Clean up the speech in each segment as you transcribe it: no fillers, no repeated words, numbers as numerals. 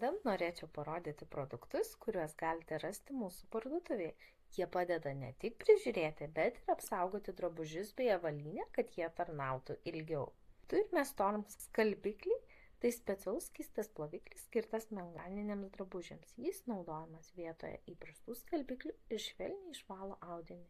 Šiandien norėčiau parodyti produktus, kuriuos galite rasti mūsų parduotuvėje. Jie padeda ne tik prižiūrėti, bet ir apsaugoti drabužius bei avalynę, kad jie tarnautų ilgiau. Turime Storm skalbiklį, tai specialus skystas ploviklis skirtas membraniniams drabužiams. Jis naudojamas vietoje įprastų skalbiklių ir švelniai išvalo audinį,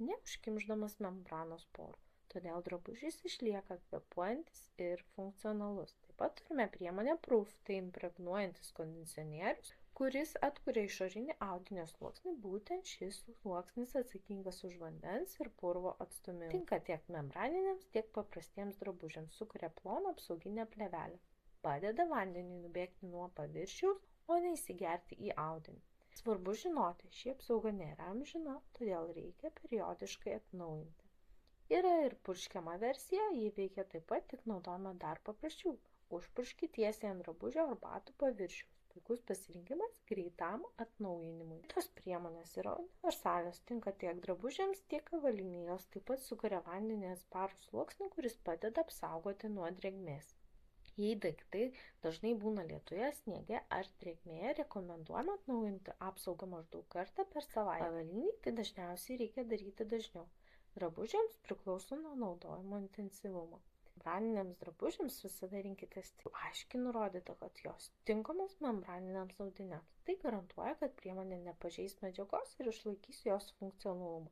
neužkimšdamas membranos porų. Todėl drabužis išlieka kvėpuojantis ir funkcionalus. Taip pat turime priemonę Proof, tai impregnuojantis kondicionierius, kuris atkuria išorinį audinio sluoksnį. Būtent šis sluoksnis atsakingas už vandens ir purvo atstūmimą. Tinka tiek membraniniams, tiek paprastiems drabužiams, sukuria ploną apsauginę plėvelę. Padeda vandeniui nubėgti nuo paviršiaus, o ne įsigerti į audinį. Svarbu žinoti, ši apsauga nėra amžina, todėl reikia periodiškai atnaujinti. Yra ir purškiama versija, ji veikia taip pat, tik naudojama dar paprasčiau. Užpurški tiesiai ant drabužio ar batų paviršiaus. Puikus pasirinkimas greitam atnaujinimui. Tos priemonės yra universalios, tinka tiek drabužiams, tiek avalynei. Jos taip pat sukuria vandenį atsparų sluoksnį, kuris padeda apsaugoti nuo drėgmės. Jei daiktai dažnai būna lietuje, sniege ar drėgmėje, rekomenduojama atnaujinti apsaugą maždaug kartą per savaitę. Avalynei tai dažniausiai reikia daryti dažniau. Drabužiams priklauso nuo naudojimo intensyvumo. Membraniniams drabužiams visada rinkitės aiškiai nurodyta, kad jos tinkamos membraniniams audiniams. Tai garantuoja, kad priemonė nepažeis medžiagos ir išlaikys jos funkcionalumą.